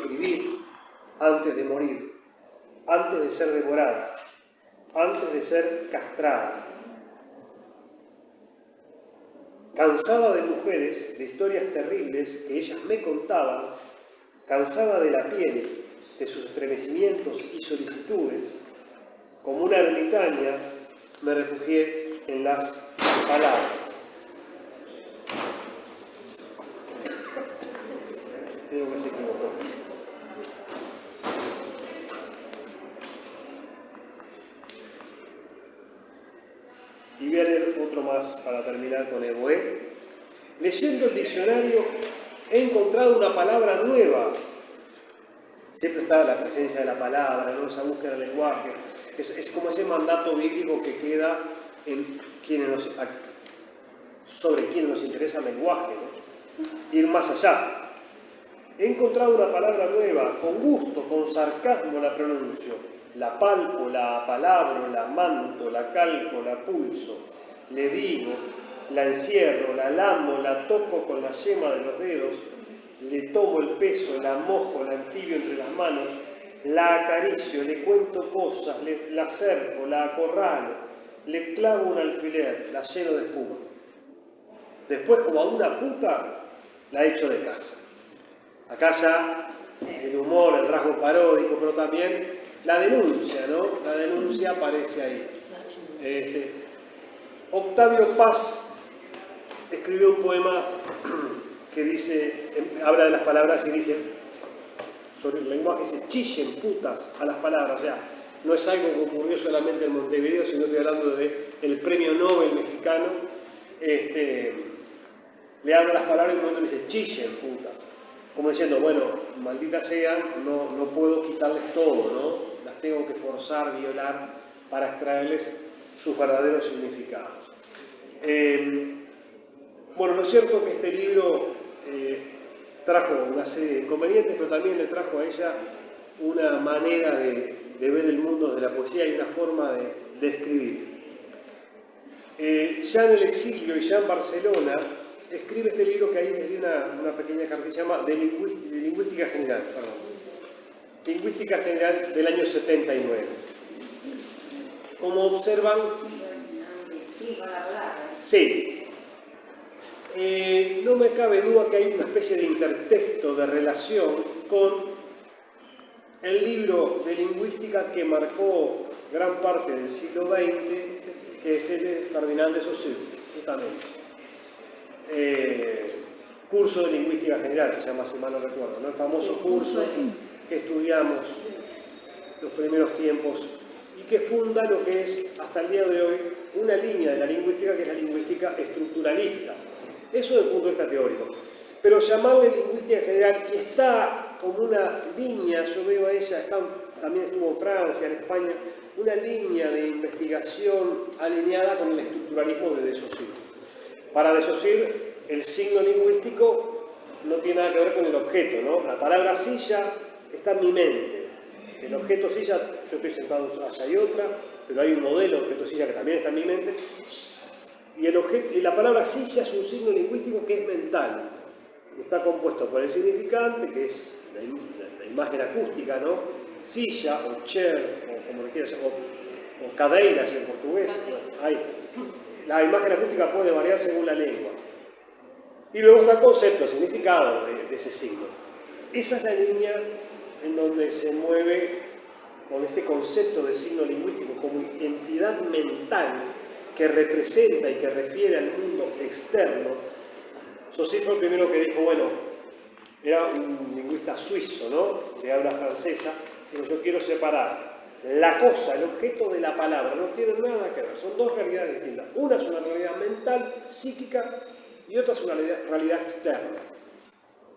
escribir antes de morir, antes de ser devorada, antes de ser castrada. Cansada de mujeres, de historias terribles que ellas me contaban, cansada de la piel, de sus estremecimientos y solicitudes, como una ermitaña me refugié en las palabras. Creo que se equivocó. Y voy a leer otro más para terminar con Evoé. Leyendo el diccionario he encontrado una palabra nueva. Siempre estaba la presencia de la palabra, ¿no? Esa búsqueda del lenguaje. Es como ese mandato bíblico que queda en sobre quienes nos interesa el lenguaje, ¿no? Ir más allá. He encontrado una palabra nueva, con gusto, con sarcasmo la pronuncio. La palpo, la apalabro, la manto, la calco, la pulso. Le digo, la encierro, la lamo, la toco con la yema de los dedos. Le tomo el peso, la mojo, la entibio entre las manos. La acaricio, le cuento cosas, la acerco, la acorralo. Le clavo un alfiler, la lleno de espuma. Después, como a una puta, la echo de casa. Acá ya el humor, el rasgo paródico, pero también la denuncia, ¿no? La denuncia aparece ahí. Octavio Paz escribió un poema que dice, habla de las palabras y dice, sobre el lenguaje, dice, chillen putas a las palabras. O sea, no es algo que ocurrió solamente en Montevideo, sino estoy hablando del premio Nobel mexicano. Le habla las palabras y en un momento dice, chillen putas. Como diciendo, bueno, maldita sean, no puedo quitarles todo, ¿no? Las tengo que forzar, violar, para extraerles sus verdaderos significados. Bueno, lo cierto es que este libro trajo una serie de inconvenientes, pero también le trajo a ella una manera de ver el mundo de la poesía y una forma de escribir. Ya en el exilio y ya en Barcelona, escribe este libro que ahí les di una pequeña cartilla, se llama de Lingüística General, Lingüística General del año 79. Como observan, sí, no me cabe duda que hay una especie de intertexto de relación con el libro de lingüística que marcó gran parte del siglo XX, que es el de Ferdinand de Saussure, justamente. Curso de Lingüística General, se llama, si mal no recuerdo, ¿no? El famoso curso que estudiamos los primeros tiempos y que funda lo que es, hasta el día de hoy, una línea de la lingüística que es la lingüística estructuralista. Eso desde el punto de vista teórico. Pero llamarle lingüística general, y está como una línea, yo veo a ella, también estuvo en Francia, en España, una línea de investigación alineada con el estructuralismo de Saussure. Para de Saussure, el signo lingüístico no tiene nada que ver con el objeto, ¿no? La palabra silla está en mi mente. El objeto silla, yo estoy sentado allá hay otra, pero hay un modelo de objeto silla que también está en mi mente. Y la palabra silla es un signo lingüístico que es mental. Está compuesto por el significante, que es la imagen acústica, ¿no? Silla o chair, o como le quieras llamar, o cadeiras en portugués. Ahí. La imagen acústica puede variar según la lengua. Y luego está el concepto, el significado de ese signo. Esa es la línea en donde se mueve con este concepto de signo lingüístico como entidad mental que representa y que refiere al mundo externo. Saussure fue el primero que dijo, bueno, era un lingüista suizo, ¿no? De habla francesa, pero yo quiero separar la cosa, el objeto de la palabra, no tienen nada que ver, son dos realidades distintas. Una es una realidad mental, psíquica, y otra es una realidad externa.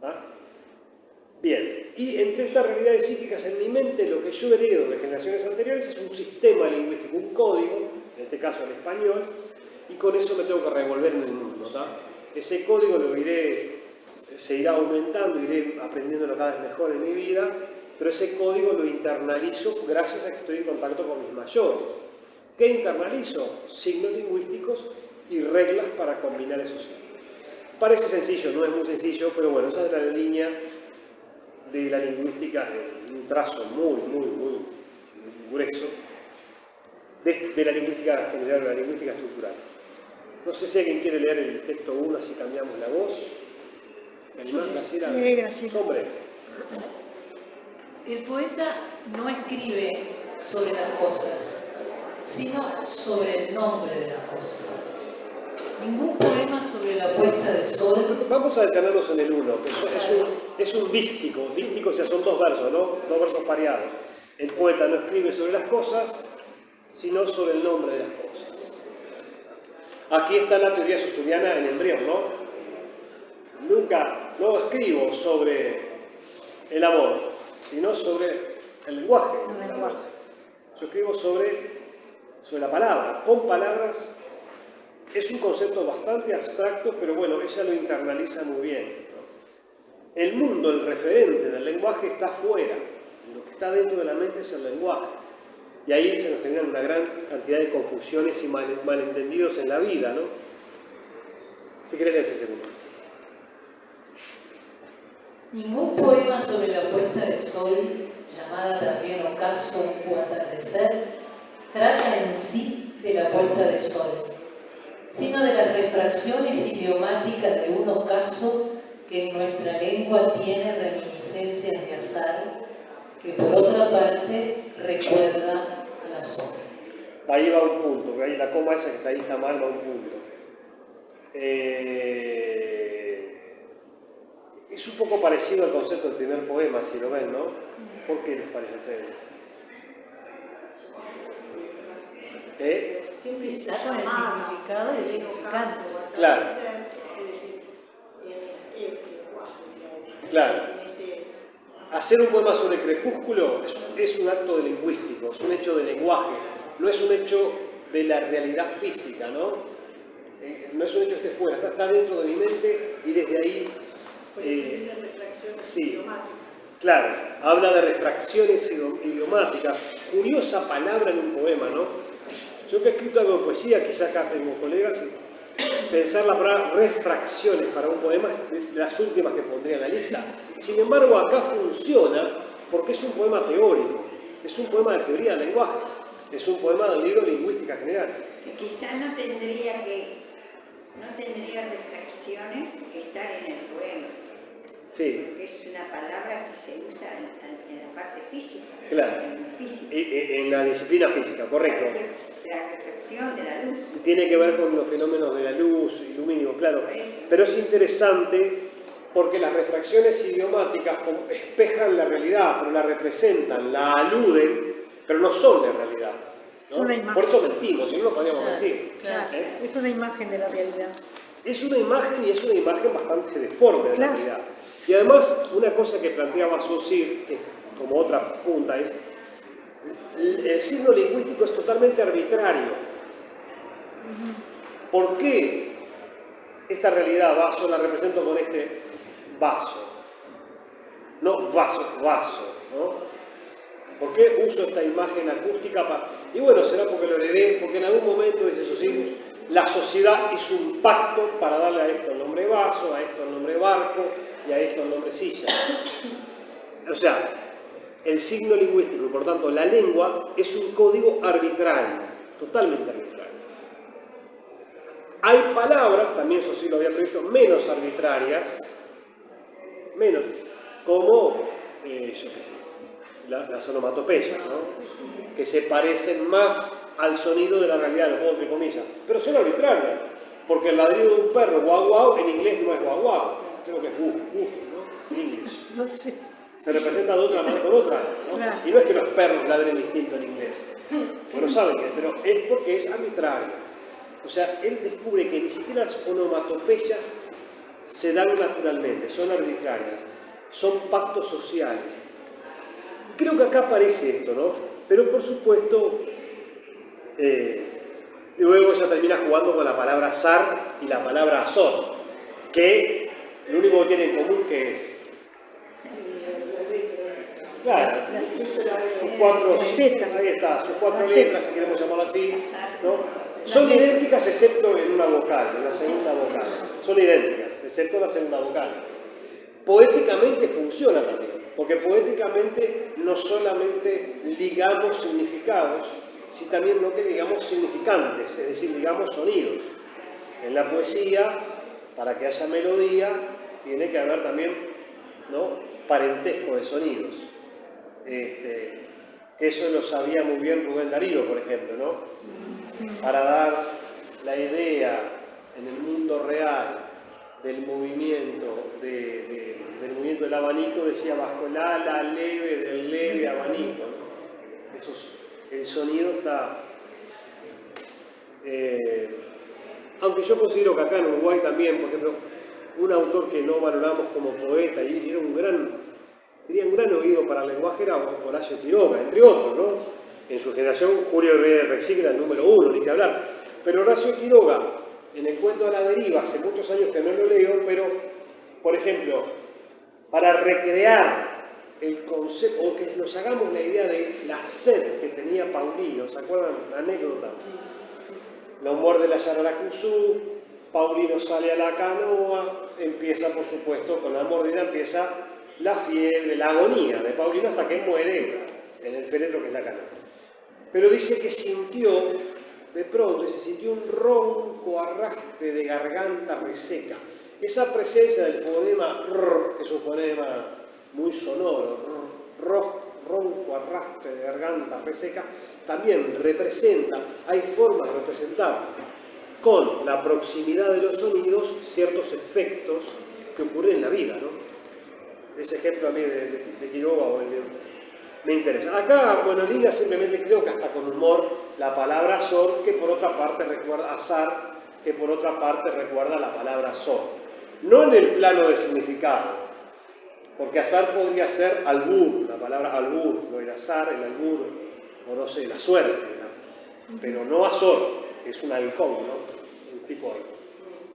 ¿Ah? Bien, y entre estas realidades psíquicas en mi mente, lo que yo heredo de generaciones anteriores es un sistema lingüístico, un código, en este caso el español, y con eso me tengo que revolver en el mundo. ¿tá? Ese código se irá aumentando, iré aprendiéndolo cada vez mejor en mi vida, pero ese código lo internalizo gracias a que estoy en contacto con mis mayores. ¿Qué internalizo? Signos lingüísticos y reglas para combinar esos signos. Parece sencillo, no es muy sencillo, pero bueno, esa es la línea de la lingüística, un trazo muy grueso, de la lingüística general, de la lingüística estructural. No sé si alguien quiere leer el texto 1, así cambiamos la voz. Hombre. El poeta no escribe sobre las cosas, sino sobre el nombre de las cosas. Ningún poema sobre la puesta de sol. Vamos a detenernos en el 1, que es un dístico, o sea, son dos versos, ¿no? Dos versos pareados. El poeta no escribe sobre las cosas, sino sobre el nombre de las cosas. Aquí está la teoría saussuriana en embrión, ¿no? No escribo sobre el amor, sino sobre el lenguaje. Yo escribo sobre la palabra, con palabras. Es un concepto bastante abstracto, pero bueno, ella lo internaliza muy bien. El mundo, el referente del lenguaje está afuera. Lo que está dentro de la mente es el lenguaje. Y ahí se nos generan una gran cantidad de confusiones y malentendidos en la vida, ¿no? Si querés leer ese segundo. Ningún poema sobre la puesta de sol, llamada también ocaso o atardecer, trata en sí de la puesta de sol, sino de las refracciones idiomáticas de un ocaso que en nuestra lengua tiene reminiscencias de azar, que por otra parte recuerda a la sombra. Ahí va un punto, porque ahí la coma esa que está ahí está mal, va un punto. Es un poco parecido al concepto del primer poema, si lo ven, ¿no? ¿Por qué les parece a ustedes? Siempre está con el significado y el significante. Claro. Claro. Hacer un poema sobre el crepúsculo es un acto lingüístico, es un hecho de lenguaje, no es un hecho de la realidad física, ¿no? No es un hecho que esté fuera, está dentro de mi mente y desde ahí... sí, claro, habla de refracciones idiomáticas. Curiosa palabra en un poema, ¿no? Yo que he escrito algo de poesía, quizá acá tengo colegas, pensar la palabra refracciones para un poema es de las últimas que pondría en la lista. Sin embargo, acá funciona porque es un poema teórico, es un poema de teoría del lenguaje, es un poema del libro Lingüística General. Que quizá no tendría reflexiones que estar en el poema. Sí. Es una palabra que se usa en la parte física. Claro. En la disciplina física, correcto. La reflexión de la luz. Tiene que ver con los fenómenos de la luz, ilumínio, claro. Pero es interesante porque las refracciones idiomáticas espejan la realidad, pero la representan, la aluden, pero no son de realidad, ¿no? Es una imagen. Por eso mentimos, si no nos podríamos mentir. Claro. Es una imagen de la realidad. Es una imagen y es una imagen bastante deforme de la realidad. Y además, una cosa que planteaba Saussure, que como otra punta es, el signo lingüístico es totalmente arbitrario. ¿Por qué esta realidad, vaso, la represento con este vaso? No vaso, ¿no? ¿Por qué uso esta imagen acústica? Y bueno, será porque lo heredé, porque en algún momento, dice Saussure, la sociedad hizo un pacto para darle a esto el nombre vaso, a esto el nombre barco y a esto el nombre silla. O sea, el signo lingüístico y por tanto la lengua es un código arbitrario, totalmente arbitrario. Hay palabras, también Saussure lo había previsto, menos arbitrarias, como, yo qué sé, las onomatopeyas, ¿no? Que se parecen más al sonido de la realidad, lo pongo entre comillas, pero son arbitrarias, porque el ladrido de un perro, guau guau, en inglés no es guau guau, creo que es woof, ¿no? En inglés. No sé. Se representa de otra manera con otra, ¿no? Claro. Y no es que los perros ladren distinto en inglés, bueno, saben que, pero es porque es arbitrario. O sea, él descubre que ni siquiera las onomatopeyas se dan naturalmente, son arbitrarias, son pactos sociales. Creo que acá aparece esto, ¿no? Pero por supuesto, luego ella termina jugando con la palabra zar y la palabra azor, que lo único que tienen en común que es, claro, sus cuatro, ahí está, sus cuatro letras, si queremos llamarlo así, ¿no? Son idénticas excepto en una vocal, en la segunda vocal. Son idénticas, excepto en la segunda vocal. Poéticamente funciona también, Porque poéticamente no solamente ligamos significados, sino también no que ligamos significantes, es decir, ligamos sonidos. En la poesía, para que haya melodía, tiene que haber también, ¿no?, parentesco de sonidos. Eso lo sabía muy bien Rubén Darío, por ejemplo, ¿no? Para dar la idea en el mundo real del movimiento del abanico, decía bajo el ala leve del leve abanico, ¿no? El sonido está... aunque yo considero que acá en Uruguay también, por ejemplo, un autor que no valoramos como poeta y era tenía un gran oído para el lenguaje era Horacio Quiroga, entre otros, ¿no? En su generación, Julio Rexig era el número 1, ni que hablar. Pero Horacio Quiroga, en el cuento de la deriva, hace muchos años que no lo leo, pero, por ejemplo, para recrear el concepto, o que nos hagamos la idea de la sed que tenía Paulino, ¿se acuerdan la anécdota? Lo muerde la Yararacuzú, Paulino sale a la canoa, empieza, por supuesto, con la mordida, empieza la fiebre, la agonía de Paulino hasta que muere en el féretro que es la canoa. Pero dice que sintió, de pronto, se sintió un ronco arrastre de garganta reseca. Esa presencia del fonema R, que es un fonema muy sonoro, ronco arrastre de garganta reseca, también representa, hay formas de representar con la proximidad de los sonidos ciertos efectos que ocurren en la vida, ¿no? Ese ejemplo a mí de Quiroga o el de, me interesa. Acá, bueno, liga simplemente creo que hasta con humor la palabra azor, que por otra parte recuerda azar, que por otra parte recuerda la palabra azor. No en el plano de significado, porque azar podría ser albur, la palabra albur, no el azar, el albur, o no sé, la suerte, ¿no? Pero no azor, que es un halcón, ¿no? Un tipo de...